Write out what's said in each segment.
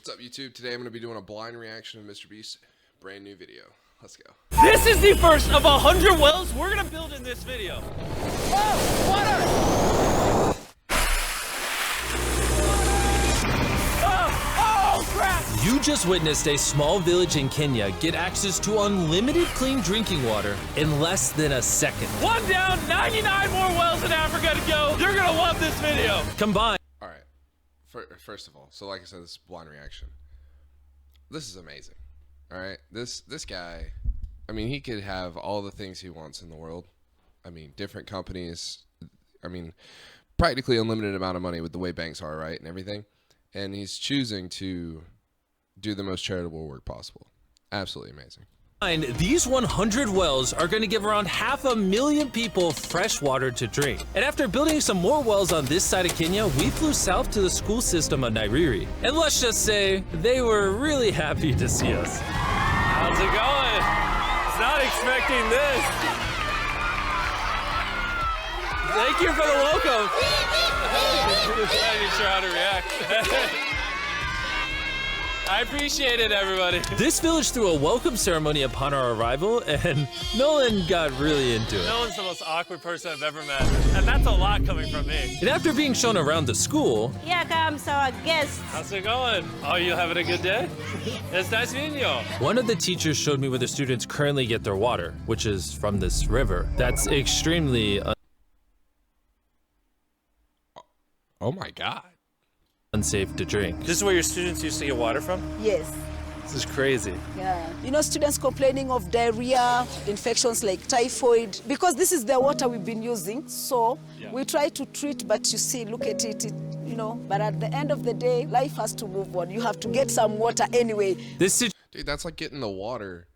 What's up, YouTube? Today I'm going to be doing a blind reaction of Mr. Beast's brand new video. Let's go. This is the first of 100 wells we're going to build in this video. Whoa! Water! Oh, crap! You just witnessed a small village in Kenya get access to unlimited clean drinking water in less than a second. One down, 99 more wells in Africa to go. You're going to love this video. Combined. All right. First of all, so like I said, this is blind reaction. This is amazing. All right. This guy, I mean, he could have all the things he wants in the world. I mean, different companies. I mean, practically unlimited amount of money with the way banks are, right, and everything. And he's choosing to do the most charitable work possible. Absolutely amazing. These 100 wells are going to give around 500,000 people fresh water to drink. And after building some more wells on this side of Kenya, we flew south to the school system of Nairiri. And let's just say they were really happy to see us. How's it going? It's not expecting this. Thank you for the welcome. I'm not even sure how to react. I appreciate it, everybody. This village threw a welcome ceremony upon our arrival, and Nolan got really into it. Nolan's the most awkward person I've ever met, and that's a lot coming from me. And after being shown around the school, here comes our guest. How's it going? Oh, you having a good day? It's nice meeting you. One of the teachers showed me where the students currently get their water, which is from this river. That's extremely Oh my God. unsafe to drink. This is where your students used to get water from? Yes. This is crazy. Yeah. You know, students complaining of diarrhea, infections like typhoid, because this is the water we've been using. So we try to treat, but you see, look at it, you know, but at the end of the day, life has to move on. You have to get some water anyway. This Dude, that's like getting the water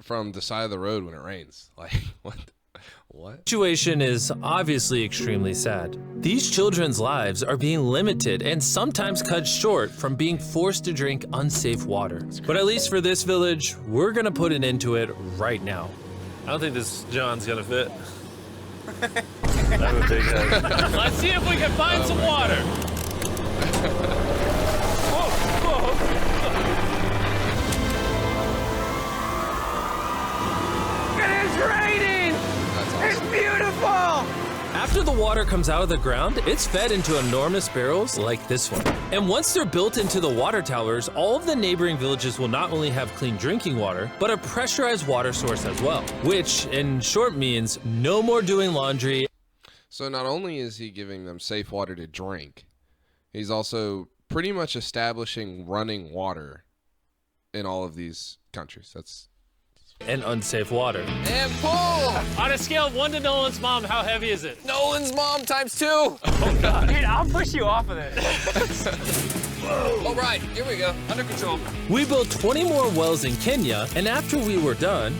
from the side of the road when it rains. Like, what? situation is obviously extremely sad. These children's lives are being limited and sometimes cut short from being forced to drink unsafe water. But at least for this village, we're gonna put an end to it right now. I don't think this John's gonna fit. I have a big head. Let's see if we can find some water. It is raining! It's beautiful! After the water comes out of the ground, it's fed into enormous barrels like this one. And once they're built into the water towers, all of the neighboring villages will not only have clean drinking water, but a pressurized water source as well, which in short means no more doing laundry. So not only is he giving them safe water to drink, he's also pretty much establishing running water in all of these countries. That's And unsafe water. And pull! On a scale of 1 to Nolan's mom, how heavy is it? Nolan's mom times 2. Oh, God. Dude, I'll push you off of it. All right, here we go. Under control. We built 20 more wells in Kenya, and after we were done,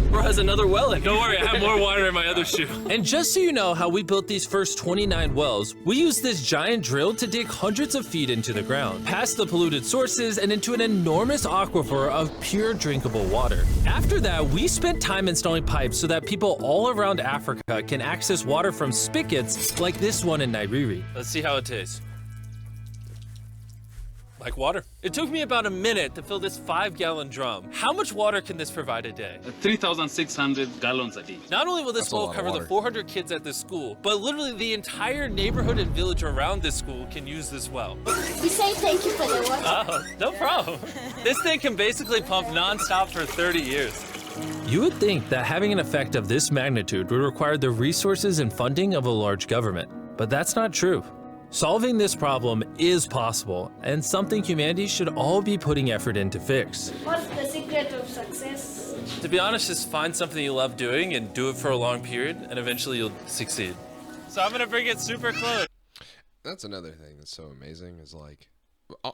Bro has another well in. Don't worry, I have more water in my other shoe. and just so you know how we built these first 29 wells, we used this giant drill to dig hundreds of feet into the ground, past the polluted sources and into an enormous aquifer of pure drinkable water. After that, we spent time installing pipes so that people all around Africa can access water from spigots like this one in Nairiri. Let's see how it tastes. Like water. It took me about a minute to fill this 5-gallon drum. How much water can this provide a day? 3,600 gallons a day. Not only will this That's a well lot of cover the water. 400 kids at this school, but literally the entire neighborhood and village around this school can use this well. We say thank you for the water. Oh, no problem. This thing can basically pump nonstop for 30 years. You would think that having an effect of this magnitude would require the resources and funding of a large government, but that's not true. Solving this problem is possible, and something humanity should all be putting effort in to fix. What's the secret of success? To be honest, just find something you love doing and do it for a long period, and eventually you'll succeed. So I'm gonna bring it super close. That's another thing that's so amazing is like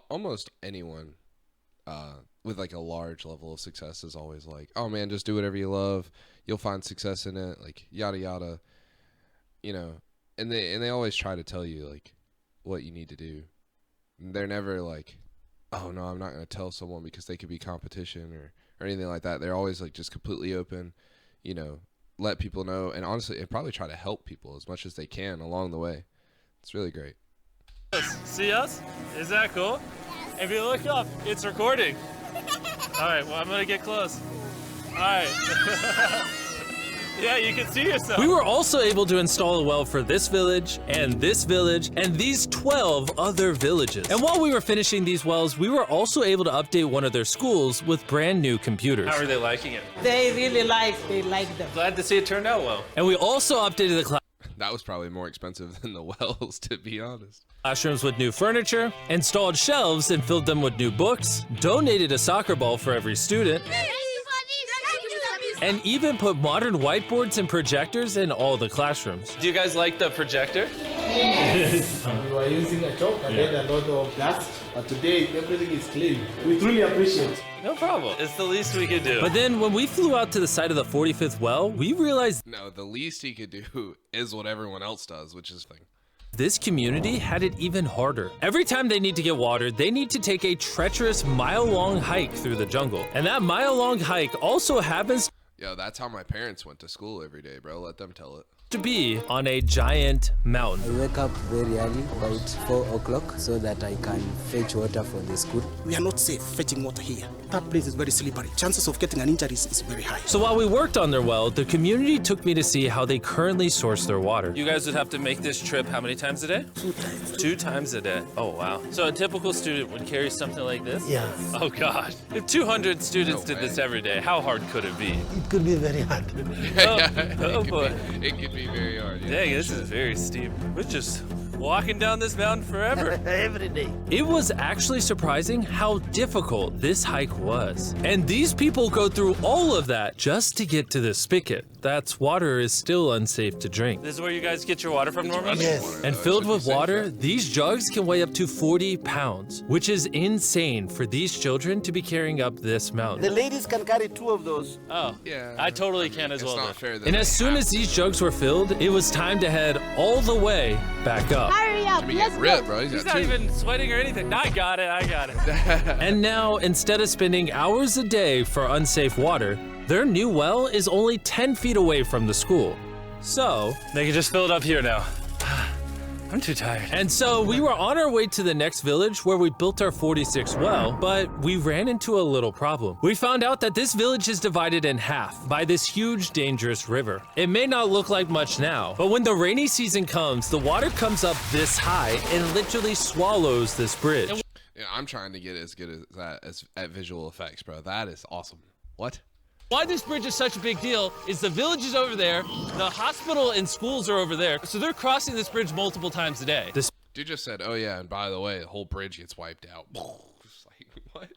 almost anyone with like a large level of success is always like, oh man, just do whatever you love. You'll find success in it. Like yada, yada, you know, and they always try to tell you like what you need to do. They're never like, oh no, I'm not going to tell someone because they could be competition or anything like that. They're always like just completely open, you know, let people know. And honestly, and probably try to help people as much as they can along the way. It's really great. See us? Is that cool? If you look up, it's recording. All right, well, I'm gonna get close. All right. Yeah, you can see yourself. We were also able to install a well for this village, and these 12 other villages. And while we were finishing these wells, we were also able to update one of their schools with brand new computers. How are they liking it? They like them. Glad to see it turned out well. And we also updated the That was probably more expensive than the wells, to be honest. classrooms with new furniture, installed shelves and filled them with new books, donated a soccer ball for every student, and even put modern whiteboards and projectors in all the classrooms. Do you guys like the projector? We were using a chalk and then a lot of dust, but today everything is clean. We truly appreciate it. No problem. It's the least we could do. But then when we flew out to the site of the 45th well, we realized No, the least he could do is what everyone else does, which is thing. this community had it even harder. Every time they need to get water, they need to take a treacherous mile-long hike through the jungle. And that mile-long hike also happens Yo, that's how my parents went to school every day, bro. Let them tell it. to be on a giant mountain. I wake up very early, about 4 o'clock, so that I can fetch water for the school. We are not safe fetching water here. That place is very slippery. Chances of getting an injury is very high. So while we worked on their well, the community took me to see how they currently source their water. You guys would have to make this trip how many times a day? 2 times. 2 times a day. Oh, wow. So a typical student would carry something like this? Yeah. Oh, God. If 200 students did this every day, how hard could it be? It could be very hard. Oh, boy. It could be very hard. Yeah. Dang, this is very steep. We're just walking down this mountain forever. Every day. It was actually surprising how difficult this hike was. And these people go through all of that just to get to the spigot. That's water is still unsafe to drink. This is where you guys get your water from normally? Yes. And filled with water, these jugs can weigh up to 40 pounds, which is insane for these children to be carrying up this mountain. The ladies can carry 2 of those. Oh, Yeah. I totally can as It's well. not then. fair that And they as soon have as these jugs were filled, it was time to head all the way back up. Hurry up, to let's get ripped, go. bro. He's He's got not 2. even sweating or anything. I got it. And now, instead of spending hours a day for unsafe water, their new well is only 10 feet away from the school. So, They can just fill it up here now. I'm too tired. and so we were on our way to the next village where we built our 46th well, but we ran into a little problem. We found out that this village is divided in half by this huge, dangerous river. It may not look like much now, but when the rainy season comes, the water comes up this high and literally swallows this bridge. Yeah, I'm trying to get as good as that as at visual effects, bro. That is awesome. What? Why this bridge is such a big deal is the village is over there, the hospital and schools are over there, so they're crossing this bridge multiple times a day. Dude just said, "Oh yeah, and by the way, the whole bridge gets wiped out." It's like, what?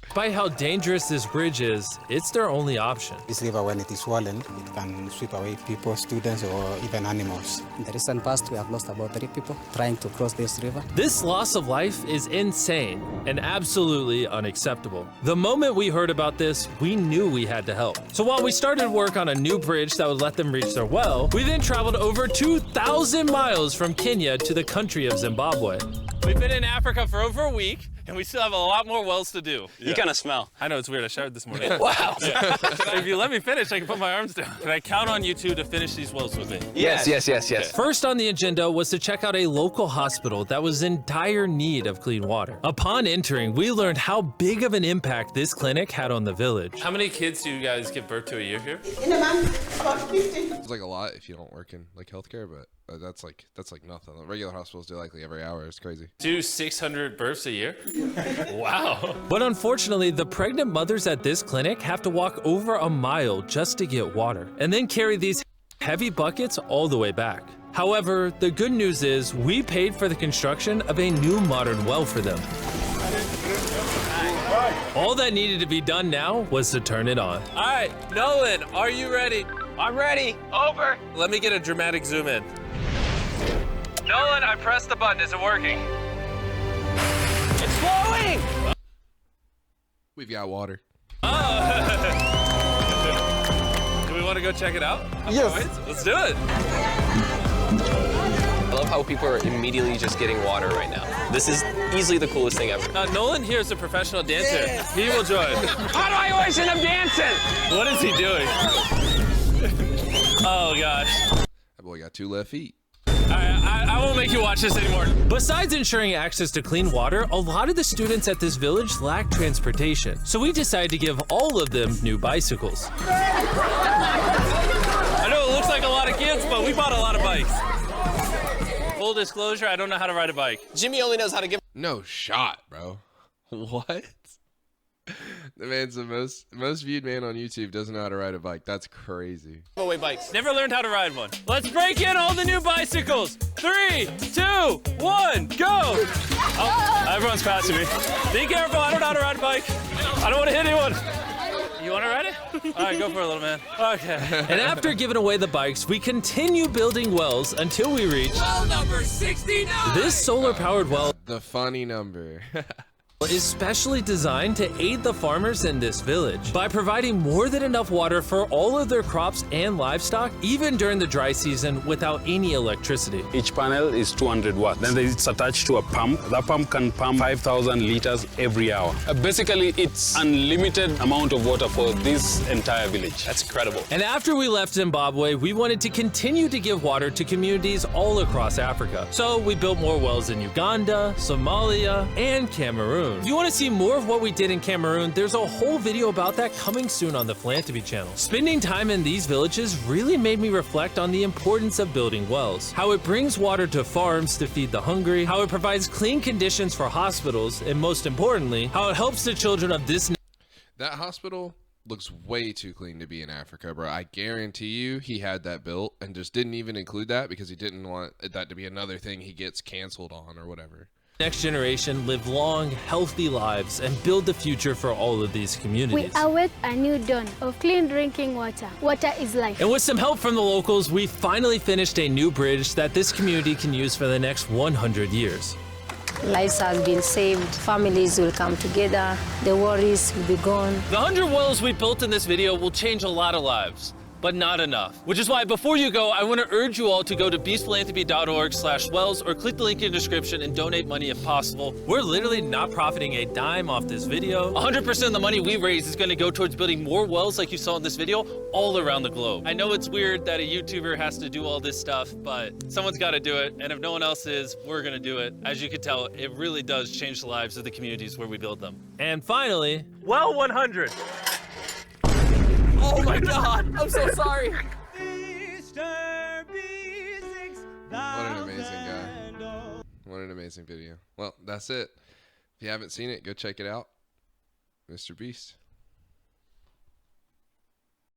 Despite how dangerous this bridge is, it's their only option. This river, when it is swollen, it can sweep away people, students, or even animals. In the recent past, we have lost about 3 people trying to cross this river. This loss of life is insane and absolutely unacceptable. The moment we heard about this, we knew we had to help. So while we started work on a new bridge that would let them reach their well, we then traveled over 2,000 miles from Kenya to the country of Zimbabwe. We've been in Africa for over a week, and we still have a lot more wells to do. You kind of smell. I know, it's weird. I showered this morning. Wow. If you let me finish, I can put my arms down. Can I count on you two to finish these wells with me? Yes. First on the agenda was to check out a local hospital that was in dire need of clean water. Upon entering, we learned how big of an impact this clinic had on the village. How many kids do you guys give birth to a year here? In a month, about 50. It's like a lot if you don't work in like healthcare, but that's like nothing. The regular hospitals do like every hour. It's crazy. Do 600 births a year? Wow. But unfortunately, the pregnant mothers at this clinic have to walk over a mile just to get water, and then carry these heavy buckets all the way back. However, the good news is we paid for the construction of a new modern well for them. All that needed to be done now was to turn it on. All right, Nolan, are you ready? I'm ready. Over. Let me get a dramatic zoom in. Nolan, I pressed the button. Is it working? It's flowing. We've got water. Do we want to go check it out? Yes. Let's do it. I love how people are immediately just getting water right now. This is easily the coolest thing ever. Nolan here is a professional dancer. He will join. How do I always end up dancing? What is he doing? Oh, gosh. That boy got 2 left feet. I won't make you watch this anymore. Besides ensuring access to clean water, a lot of the students at this village lack transportation. So we decided to give all of them new bicycles. I know it looks like a lot of kids, but we bought a lot of bikes. Full disclosure, I don't know how to ride a bike. Jimmy only knows how to give No shot, bro. What? The man's the most viewed man on YouTube doesn't know how to ride a bike. That's crazy. away bikes. Never learned how to ride one. Let's break in all the new bicycles. 3, 2, 1, go! Oh, everyone's passing me. Be careful, I don't know how to ride a bike. I don't want to hit anyone. You want to ride it? All right, go for it, little man. Okay. And after giving away the bikes, we continue building wells until we reach Well number 69. this solar-powered well. The funny number. Is specially designed to aid the farmers in this village by providing more than enough water for all of their crops and livestock, even during the dry season without any electricity. Each panel is 200 watts. Then it's attached to a pump. That pump can pump 5,000 liters every hour. Basically, it's unlimited amount of water for this entire village. That's incredible. And after we left Zimbabwe, we wanted to continue to give water to communities all across Africa. So we built more wells in Uganda, Somalia, and Cameroon. If you want to see more of what we did in Cameroon, there's a whole video about that coming soon on the Philanthropy channel. Spending time in these villages really made me reflect on the importance of building wells, how it brings water to farms to feed the hungry, how it provides clean conditions for hospitals, and most importantly, how it helps the children of this That hospital looks way too clean to be in Africa, bro. I guarantee you he had that built and just didn't even include that because he didn't want that to be another thing he gets canceled on or whatever. next generation live long, healthy lives and build the future for all of these communities. We await a new dawn of clean drinking water. Water is life. And with some help from the locals, we finally finished a new bridge that this community can use for the next 100 years. Lives have been saved, families will come together, the worries will be gone. The 100 wells we built in this video will change a lot of lives, but not enough. Which is why before you go, I want to urge you all to go to beastphilanthropy.org/wells or click the link in the description and donate money if possible. We're literally not profiting a dime off this video. 100% of the money we raise is going to go towards building more wells like you saw in this video all around the globe. I know it's weird that a YouTuber has to do all this stuff, but someone's got to do it. And if no one else is, we're going to do it. As you can tell, it really does change the lives of the communities where we build them. And finally, Well 100. Oh my God, I'm so sorry. What an amazing guy. What an amazing video. Well, that's it. If you haven't seen it, go check it out. Mr. Beast.